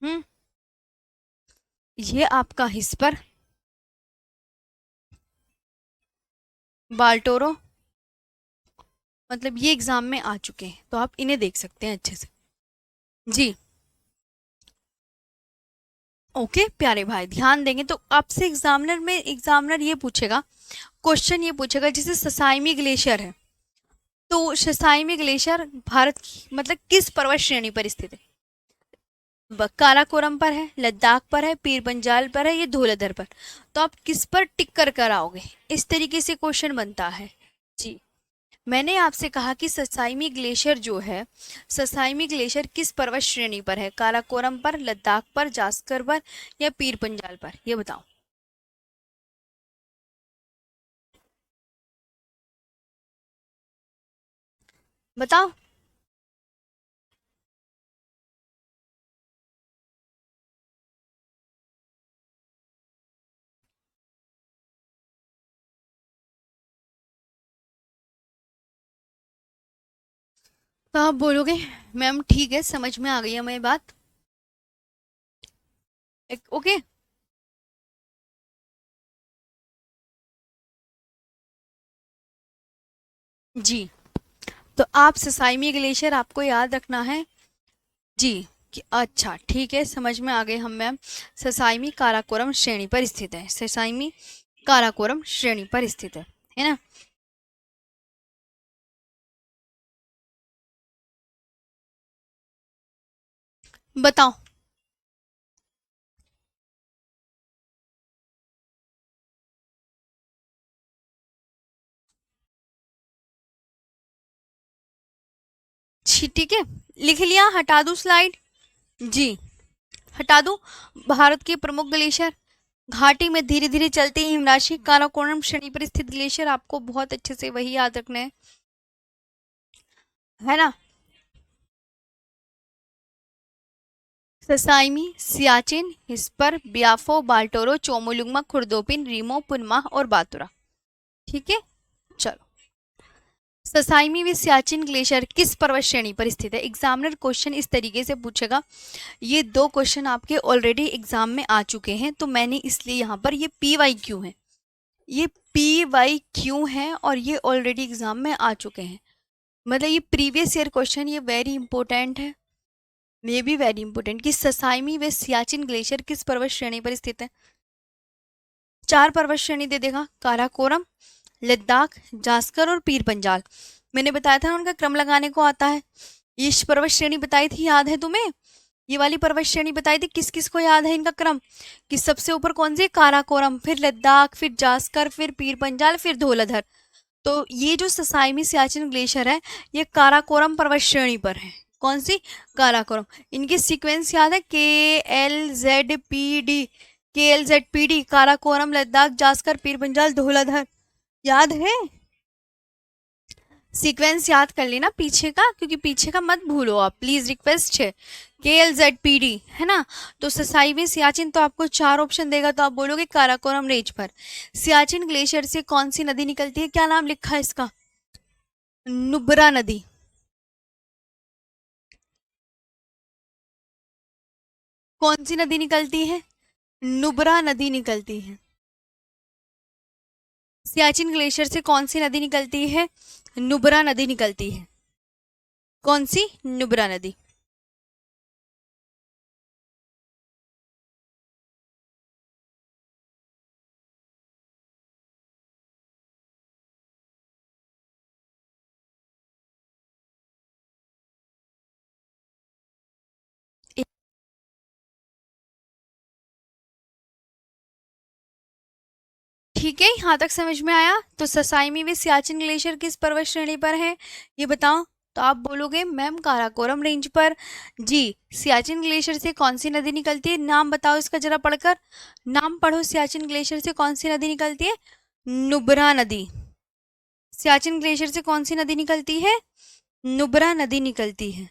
hmm, ये आपका हिस्पर, बाल्टोरो, मतलब ये एग्जाम में आ चुके हैं तो आप इन्हें देख सकते हैं अच्छे से। जी, ओके प्यारे भाई, ध्यान देंगे तो आपसे एग्जामिनर ये पूछेगा, क्वेश्चन ये पूछेगा, जैसे ससाइमी ग्लेशियर है, तो ससाइमी ग्लेशियर भारत की मतलब किस पर्वत श्रेणी पर स्थित है? काराकोरम पर है, लद्दाख पर है, पीर पंजाल पर है, ये धौलाधर पर, तो आप किस पर टिक कर कर आओगे, इस तरीके से क्वेश्चन बनता है। जी, मैंने आपसे कहा कि ससाइमी ग्लेशियर जो है, ससाइमी ग्लेशियर किस पर्वत श्रेणी पर है, काराकोरम पर, लद्दाख पर, जास्कर पर, या पीर पंजाल पर, ये बताओ। बताओ, तो आप बोलोगे मैम ठीक है, समझ में आ गई है मेरी बात, ओके। जी, तो आप ससाइमी ग्लेशियर आपको याद रखना है। जी, कि अच्छा ठीक है, समझ में आ गए हम मैम, ससाइमी काराकोरम श्रेणी पर स्थित है, ससाइमी काराकोरम श्रेणी पर स्थित है ना। बताओ, ठीक है, लिख लिया, हटा दूं स्लाइड? जी, हटा दूं। भारत के प्रमुख ग्लेशियर, घाटी में धीरे धीरे चलती हिमराशि, काराकोरम श्रेणी पर स्थित ग्लेशियर, आपको बहुत अच्छे से वही याद रखना है ना। ससाइमी, सियाचिन, हिस्पर, बियाफो, बाल्टोरो, चोमोलुंगमा, खुर्दोपिन, रीमो, पुनमाह और बातुरा। ठीक है, चलो, ससाइमी व सियाचिन ग्लेशियर किस पर्वत श्रेणी पर स्थित है? एग्जामिनर क्वेश्चन इस तरीके से पूछेगा, ये दो क्वेश्चन आपके ऑलरेडी एग्जाम में आ चुके हैं, तो मैंने इसलिए यहाँ पर ये PYQ है, ये PYQ है, और ये ऑलरेडी एग्जाम में आ चुके हैं, मतलब ये प्रीवियस ईयर क्वेश्चन, ये वेरी इंपॉर्टेंट है। मे बी वेरी इंपॉर्टेंट कि ससाइमी व सियाचिन ग्लेशियर किस पर्वत श्रेणी पर स्थित है? 4 पर्वत श्रेणी दे देगा, काराकोरम, लद्दाख, जास्कर और पीर पंजाल। मैंने बताया था उनका क्रम लगाने को आता है। ये पर्वत श्रेणी बताई थी, याद है तुम्हें? ये वाली पर्वत श्रेणी बताई थी, किस किस को याद है इनका क्रम? कि सबसे ऊपर कौन सी? काराकोरम, फिर लद्दाख, फिर जास्कर, फिर पीर पंजाल, फिर धौलाधर। तो ये जो ससाइमी सियाचिन ग्लेशियर है ये काराकोरम पर्वत श्रेणी पर है। कौन सी? काराकोरम। इनके सीक्वेंस याद है? KLZPD, KLZPD, Karakoram, Ladakh, Zanskar, Pir Panjal, Dhauladhar. याद है? सीक्वेंस याद कर लेना पीछे का, क्योंकि पीछे का मत भूलो आप, प्लीज रिक्वेस्ट है। KLZPD है ना। तो ससाइवी सियाचिन तो आपको 4 ऑप्शन देगा, तो आप बोलोगे काराकोरम रेंज पर। सियाचिन ग्लेशियर से कौन सी नदी निकलती है? क्या नाम लिखा है इसका? नुब्रा नदी। कौन सी नदी निकलती है? नुब्रा नदी निकलती है। सियाचिन ग्लेशियर से कौन सी नदी निकलती है? नुब्रा नदी निकलती है। कौन सी? नुब्रा नदी। ठीक है, यहाँ तक समझ में आया? तो ससाइमी में सियाचिन ग्लेशियर किस पर्वत श्रेणी पर है ये बताओ। तो आप बोलोगे मैम काराकोरम रेंज पर। जी। सियाचिन ग्लेशियर से कौन सी नदी निकलती है? नाम बताओ इसका जरा पढ़कर। नाम पढ़ो, सियाचिन ग्लेशियर से कौन सी नदी निकलती है? नुब्रा नदी। सियाचिन ग्लेशियर से कौन सी नदी निकलती है? नुब्रा नदी निकलती है।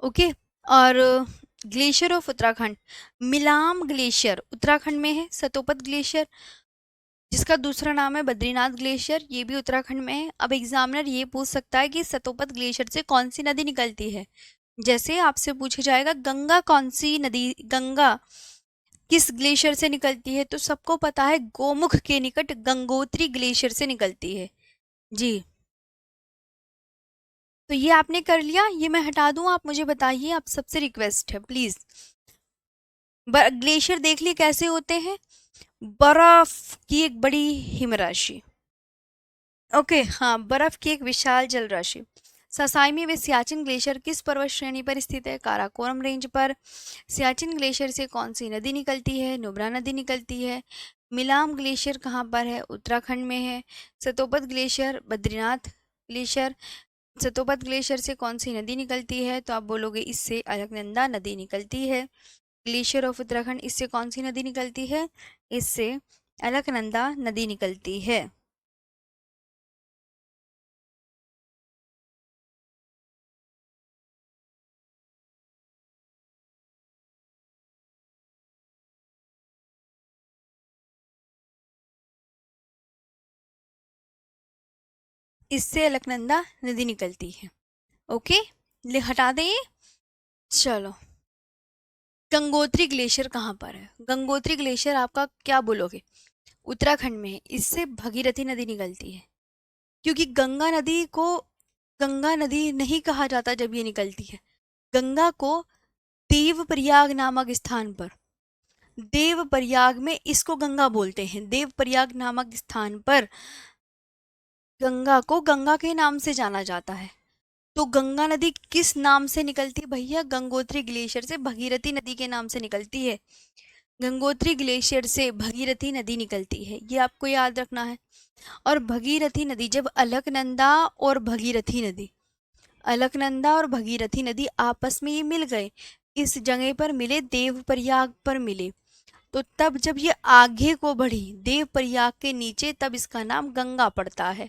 ओके। और glacier of Uttarakhand, Milam glacier Uttarakhand में है। सतोपत ग्लेशियर जिसका दूसरा नाम है बद्रीनाथ ग्लेशियर, ये भी उत्तराखंड में है। अब एग्जामिनर ये पूछ सकता है कि सतोपत ग्लेशियर से कौन सी नदी निकलती है। जैसे आपसे पूछा जाएगा गंगा कौन सी नदी, गंगा किस ग्लेशियर से निकलती है, तो सबको पता है गोमुख के निकट गंगोत्री ग्लेशियर से निकलती है। जी। तो ये आपने कर लिया, ये मैं हटा दूं, आप मुझे बताइए, आप सबसे रिक्वेस्ट है प्लीज। ग्लेशियर देख लिए कैसे होते हैं? बर्फ की एक बड़ी हिमराशि। ओके, हाँ, बर्फ की एक विशाल जल राशि। ससाइमी व सियाचिन ग्लेशियर किस पर्वत श्रेणी पर स्थित है? काराकोरम रेंज पर। सियाचिन ग्लेशियर से कौन सी नदी निकलती है? नुब्रा नदी निकलती है। मिलाम ग्लेशियर कहाँ पर है? उत्तराखंड में है। Satopanth glacier, Badrinath glacier. Satopanth glacier से कौन सी नदी निकलती है? तो आप बोलोगे इससे अलकनंदा नदी निकलती है। ग्लेशियर ऑफ उत्तराखंड, इससे कौन सी नदी निकलती है? इससे अलकनंदा नदी निकलती है। इससे अलकनंदा नदी निकलती है। ओके, ले हटा दें ये। चलो, गंगोत्री ग्लेशियर कहाँ पर है? गंगोत्री ग्लेशियर आपका क्या बोलोगे? उत्तराखंड में है। इससे भगीरथी नदी निकलती है। क्योंकि गंगा नदी को गंगा नदी नहीं कहा जाता जब ये निकलती है। गंगा को देवप्रयाग नामक स्थान पर, देवप्रयाग में इसको गंगा बोलते हैं। देवप्रयाग नामक स्थान पर गंगा को गंगा के नाम से जाना जाता है। तो गंगा नदी किस नाम से निकलती है भैया? गंगोत्री ग्लेशियर से भगीरथी नदी के नाम से निकलती है। गंगोत्री ग्लेशियर से भगीरथी नदी निकलती है, ये आपको याद रखना है। और भगीरथी नदी जब अलकनंदा और भगीरथी नदी, अलकनंदा और भगीरथी नदी आपस में ये मिल गए, इस जगह पर मिले, देवप्रयाग पर मिले, तो तब जब ये आगे को बढ़ी देवप्रयाग के नीचे, तब इसका नाम गंगा पड़ता है।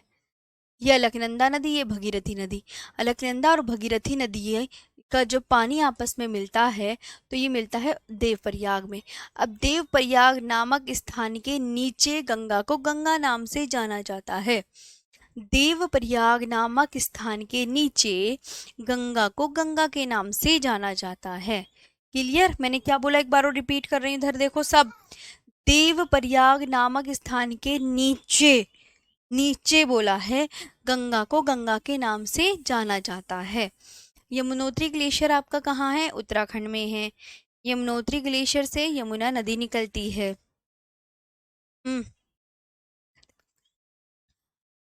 ये अलकनंदा नदी, ये भगीरथी नदी। अलकनंदा और भगीरथी नदी का जो पानी आपस में मिलता है, तो ये मिलता है देवप्रयाग में। अब देवप्रयाग नामक स्थान के नीचे गंगा को गंगा नाम से जाना जाता है। देवप्रयाग नामक स्थान के नीचे गंगा को गंगा के नाम से जाना जाता है। क्लियर? मैंने क्या बोला, एक बार और रिपीट कर रही हूँ, इधर देखो सब। देवप्रयाग नामक स्थान के नीचे, नीचे बोला है, गंगा को गंगा के नाम से जाना जाता है। यमुनोत्री ग्लेशियर आपका कहाँ है? उत्तराखंड में है। यमुनोत्री ग्लेशियर से यमुना नदी निकलती है।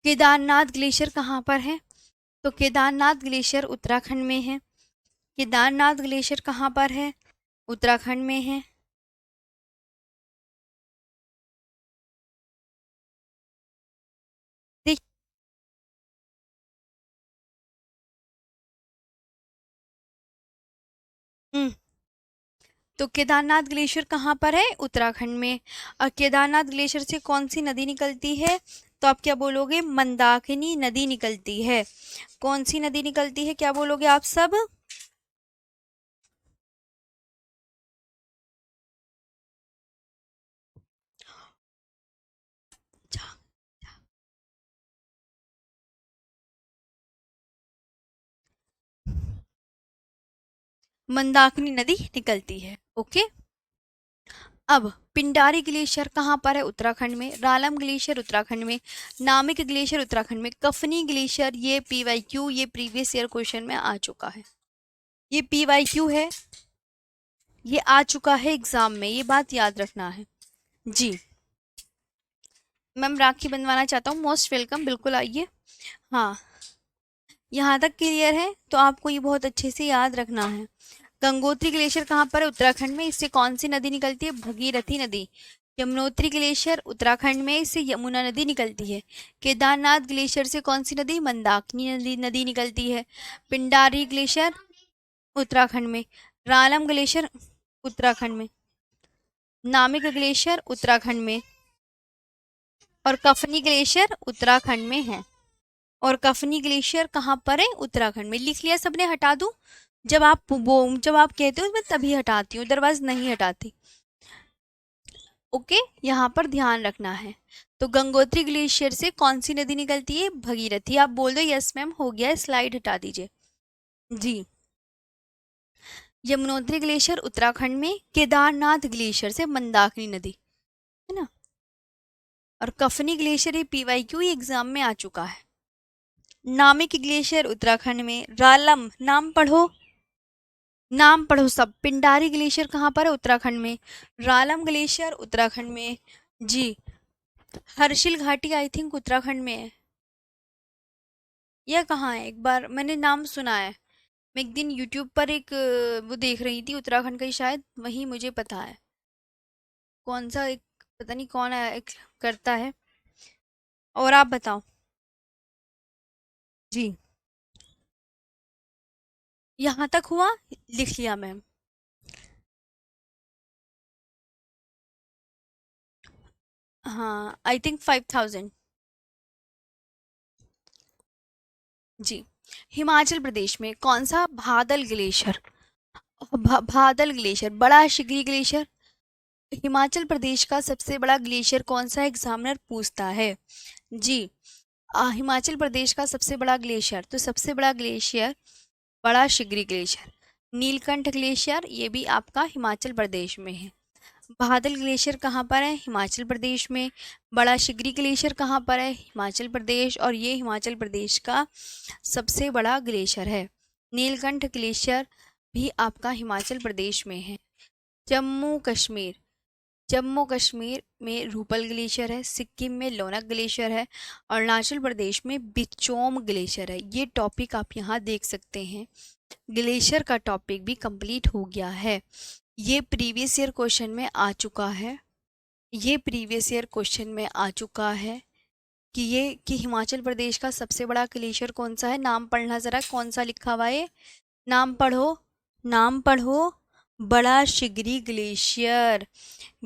केदारनाथ ग्लेशियर कहाँ पर है? तो केदारनाथ ग्लेशियर उत्तराखंड में है। केदारनाथ ग्लेशियर कहाँ पर है? उत्तराखंड में है। देख, तो केदारनाथ ग्लेशियर कहाँ पर है? उत्तराखंड में। और केदारनाथ ग्लेशियर से कौन सी नदी निकलती है? तो आप क्या बोलोगे? मंदाकिनी नदी निकलती है। कौन सी नदी निकलती है, क्या बोलोगे आप सब? मंदाकिनी नदी निकलती है। ओके। अब पिंडारी ग्लेशियर कहाँ पर है? उत्तराखंड में। रालम ग्लेशियर उत्तराखंड में। नामिक ग्लेशियर उत्तराखंड में। कफनी ग्लेशियर, ये पीवाईक्यू, ये प्रीवियस ईयर क्वेश्चन में आ चुका है। ये पीवाईक्यू है, ये आ चुका है एग्जाम में, ये बात याद रखना है जी। मैम राखी बंधवाना चाहता हूँ, मोस्ट वेलकम, बिल्कुल आइए। हाँ, यहाँ तक क्लियर है, तो आपको ये बहुत अच्छे से याद रखना है। गंगोत्री ग्लेशियर कहाँ पर है? उत्तराखंड में। इससे कौन सी नदी निकलती है? भगीरथी नदी। यमुनोत्री ग्लेशियर उत्तराखंड में, इससे यमुना नदी निकलती है। केदारनाथ ग्लेशियर से कौन सी नदी? मंदाकिनी नदी निकलती है। पिंडारी ग्लेशियर उत्तराखंड में। रालम ग्लेशियर उत्तराखंड में। नामिक ग्लेशियर उत्तराखंड में। और कफनी ग्लेशियर उत्तराखंड में है। और कफनी ग्लेशियर कहाँ पर है? उत्तराखंड में। लिख लिया सबने? हटा दूं? जब आप कहते हो मैं तभी हटाती हूँ, अदरवाइज नहीं हटाती। ओके, यहाँ पर ध्यान रखना है। तो गंगोत्री ग्लेशियर से कौन सी नदी निकलती है? भगीरथी। आप बोल दो यस मैम, हो गया, स्लाइड हटा दीजिए जी। यमुनोत्री ग्लेशियर उत्तराखंड में। केदारनाथ ग्लेशियर से मंदाकिनी नदी, है ना। और कफनी ग्लेशियर, ये पीवाईक्यू एग्जाम में आ चुका है। नामिक ग्लेशियर उत्तराखंड में। रालम, नाम पढ़ो, नाम पढ़ो सब। पिंडारी ग्लेशियर कहाँ पर है? उत्तराखंड में। रालम ग्लेशियर उत्तराखंड में जी। हर्षिल घाटी आई थिंक उत्तराखंड में है, यह कहाँ है? एक बार मैंने नाम सुना है, मैं एक दिन यूट्यूब पर एक वो देख रही थी, उत्तराखंड का ही शायद, वही मुझे पता है कौन सा एक, पता नहीं कौन है, एक करता है। और आप बताओ जी। यहाँ तक हुआ? लिख लिया मैम। हाँ, आई थिंक 5000 जी। हिमाचल प्रदेश में कौन सा भादल ग्लेशियर, भादल ग्लेशियर, बड़ा शिगरी ग्लेशियर, हिमाचल प्रदेश का सबसे बड़ा ग्लेशियर कौन सा? एग्जामिनर पूछता है जी। हिमाचल प्रदेश का सबसे बड़ा ग्लेशियर, तो सबसे बड़ा ग्लेशियर बड़ा शिगरी ग्लेशियर। नीलकंठ ग्लेशियर, ये भी आपका हिमाचल प्रदेश में है। बादल ग्लेशियर कहाँ पर है? हिमाचल प्रदेश में। बड़ा शिगरी ग्लेशियर कहाँ पर है? हिमाचल प्रदेश, और ये हिमाचल प्रदेश का सबसे बड़ा ग्लेशियर है। नीलकंठ ग्लेशियर भी आपका हिमाचल प्रदेश में है। जम्मू कश्मीर, जम्मू कश्मीर में रूपल ग्लेशियर है। सिक्किम में लोनाक ग्लेशियर है। अरुणाचल प्रदेश में बिचोम ग्लेशियर है। ये टॉपिक आप यहाँ देख सकते हैं। ग्लेशियर का टॉपिक भी कंप्लीट हो गया है। ये प्रीवियस ईयर क्वेश्चन में आ चुका है, ये प्रीवियस ईयर क्वेश्चन में आ चुका है कि हिमाचल प्रदेश का सबसे बड़ा ग्लेशियर कौन सा है? नाम पढ़ना ज़रा, कौन सा लिखा हुआ है? नाम पढ़ो, नाम पढ़ो। बड़ा शिगरी ग्लेशियर,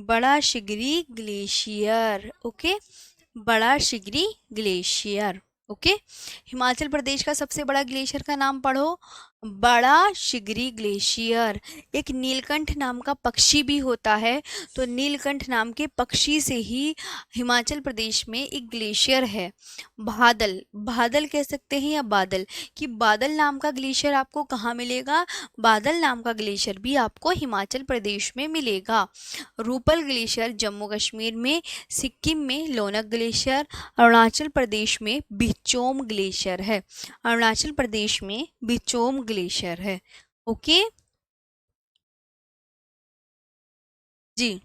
बड़ा शिगरी ग्लेशियर। ओके, बड़ा शिगरी ग्लेशियर। ओके, हिमाचल प्रदेश का सबसे बड़ा ग्लेशियर का नाम पढ़ो, बड़ा शिगरी ग्लेशियर। एक नीलकंठ नाम का पक्षी भी होता है, तो नीलकंठ नाम के पक्षी से ही हिमाचल प्रदेश में एक ग्लेशियर है। बादल, बादल कह सकते हैं या बादल, कि बादल नाम का ग्लेशियर आपको कहाँ मिलेगा? बादल नाम का ग्लेशियर भी आपको हिमाचल प्रदेश में मिलेगा। रूपल ग्लेशियर जम्मू कश्मीर में, सिक्किम में लोनक ग्लेशियर, अरुणाचल प्रदेश में बिचोम ग्लेशियर है। अरुणाचल प्रदेश में बिचोम ग्लेशियर है। ओके जी,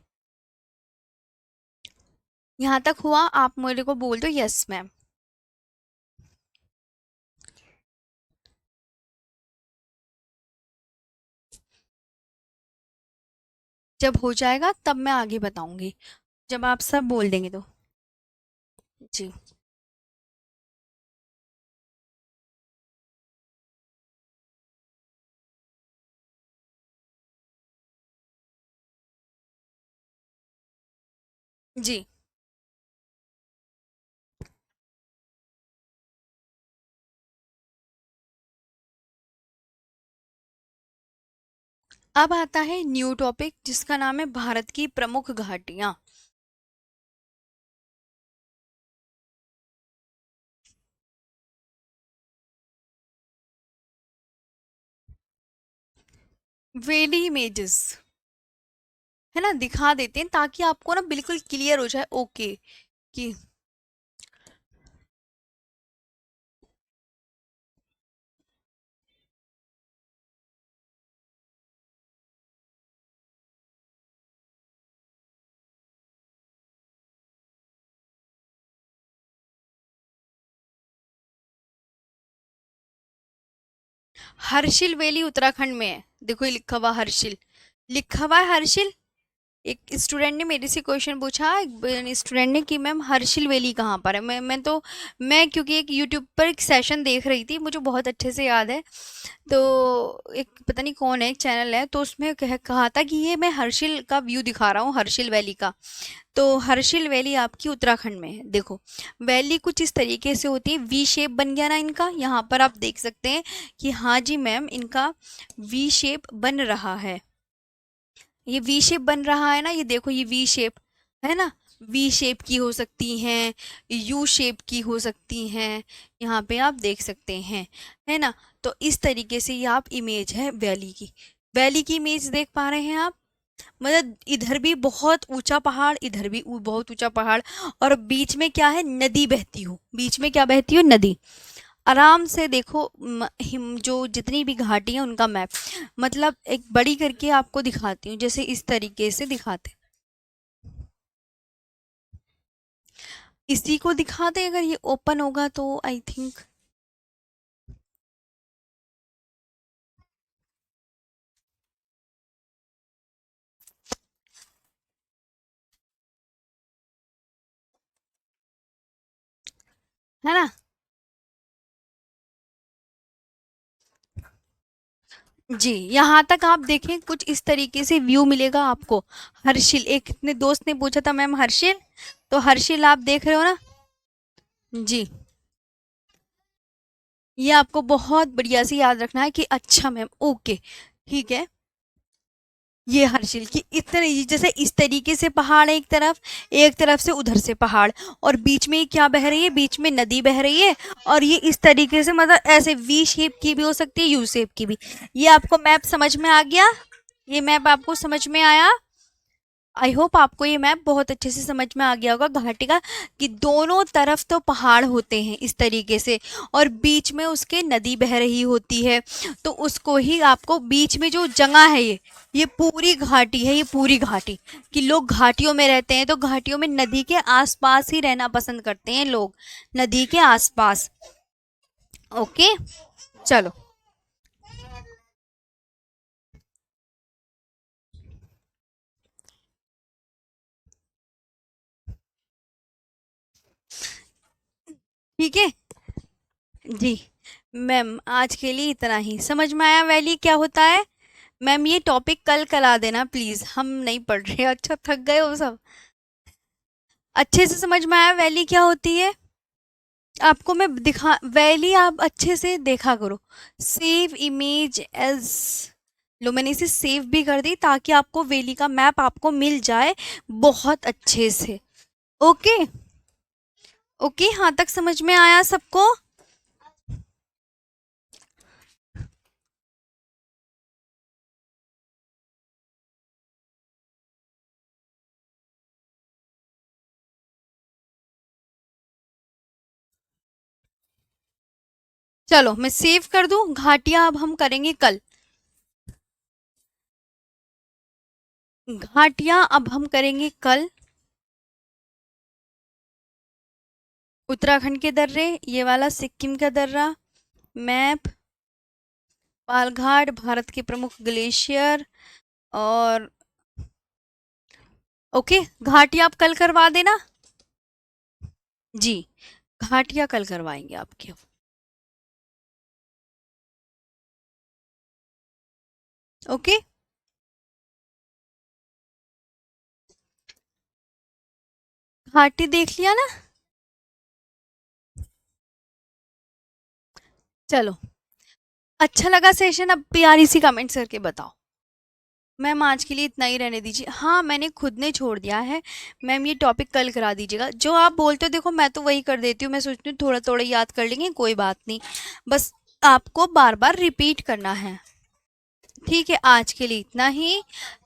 यहाँ तक हुआ? आप मेरे को बोल दो यस मैम। जब हो जाएगा तब मैं आगे बताऊंगी, जब आप सब बोल देंगे तो। जी जी। अब आता है न्यू टॉपिक जिसका नाम है भारत की प्रमुख घाटियां। वेली इमेजेस है ना, दिखा देते हैं ताकि आपको ना बिल्कुल क्लियर हो जाए। ओके कि हर्षिल वैली उत्तराखंड में है। देखो ये लिखा हुआ हर्षिल, लिखा हुआ है हर्षिल। एक स्टूडेंट ने मेरे से क्वेश्चन पूछा, एक स्टूडेंट ने कि मैम हर्षिल वैली कहाँ पर है। मैं क्योंकि एक यूट्यूब पर एक सेशन देख रही थी, मुझे बहुत अच्छे से याद है। तो एक पता नहीं कौन है, एक चैनल है, तो उसमें कहा था कि ये मैं हर्षिल का व्यू दिखा रहा हूँ, हर्षिल वैली का। तो हर्षिल वैली आपकी उत्तराखंड में है। देखो वैली कुछ इस तरीके से होती है, वी शेप बन गया ना इनका, यहाँ पर आप देख सकते हैं कि हाँ जी मैम इनका वी शेप बन रहा है। ये वी शेप बन रहा है ना, ये देखो ये वी शेप है ना। वी शेप की हो सकती हैं, यू शेप की हो सकती हैं, यहाँ पे आप देख सकते हैं, है ना। तो इस तरीके से ये आप इमेज है वैली की, वैली की इमेज देख पा रहे हैं आप। मतलब इधर भी बहुत ऊंचा पहाड़, इधर भी बहुत ऊंचा पहाड़, और बीच में क्या है, नदी बहती हो, बीच में क्या बहती हो, नदी। आराम से देखो हिम जो जितनी भी घाटी है उनका मैप, मतलब एक बड़ी करके आपको दिखाती हूँ, जैसे इस तरीके से दिखाते, इसी को दिखाते अगर ये ओपन होगा तो आई थिंक। है ना जी, यहाँ तक आप देखें कुछ इस तरीके से व्यू मिलेगा आपको। हर्षिल, एक अपने दोस्त ने पूछा था मैम हर्षिल, तो हर्षिल आप देख रहे हो ना जी। ये आपको बहुत बढ़िया से याद रखना है कि अच्छा मैम ओके ठीक है। ये हर्षिल की इतने जैसे इस तरीके से पहाड़ है, एक तरफ से उधर से पहाड़, और बीच में क्या बह रही है, बीच में नदी बह रही है। और ये इस तरीके से मतलब ऐसे वी शेप की भी हो सकती है, यू शेप की भी। ये आपको मैप समझ में आ गया? ये मैप आपको समझ में आया? आई होप आपको ये मैप बहुत अच्छे से समझ में आ गया होगा घाटी का, कि दोनों तरफ तो पहाड़ होते हैं इस तरीके से, और बीच में उसके नदी बह रही होती है। तो उसको ही आपको बीच में जो जगह है, ये पूरी घाटी है, ये पूरी घाटी, कि लोग घाटियों में रहते हैं, तो घाटियों में नदी के आसपास ही रहना पसंद करते हैं लोग, नदी के आसपास। ओके चलो। ठीक है जी मैम, आज के लिए इतना ही। समझ में आया वैली क्या होता है? मैम ये टॉपिक कल करा देना प्लीज, हम नहीं पढ़ रहे। अच्छा थक गए हो सब? अच्छे से समझ में आया वैली क्या होती है? आपको मैं दिखा, वैली आप अच्छे से देखा करो। सेव इमेज एज, लो मैंने इसे सेव भी कर दी ताकि आपको वैली का मैप आपको मिल जाए बहुत अच्छे से। ओके। ओके, यहाँ तक समझ में आया सबको? चलो मैं सेव कर दूं। घाटियां अब हम करेंगे कल। घाटियां अब हम करेंगे कल। उत्तराखंड के दर्रे, ये वाला सिक्किम का दर्रा, मैप, पालघाट भारत के प्रमुख ग्लेशियर, और ओके। घाटियां आप कल करवा देना। जी, घाटियां कल करवाएंगे आपकी। ओके। घाटी देख लिया ना? चलो, अच्छा लगा सेशन? अब प्यारी सी कमेंट्स करके बताओ। मैम आज के लिए इतना ही रहने दीजिए। हाँ, मैंने खुद ने छोड़ दिया है। मैम ये टॉपिक कल करा दीजिएगा। जो आप बोलते हो देखो मैं तो वही कर देती हूँ। मैं सोचती हूँ थोड़ा थोड़ा याद कर लेंगे, कोई बात नहीं। बस आपको बार बार रिपीट करना है। ठीक है, आज के लिए इतना ही।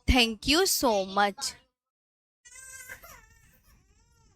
Thank you so much.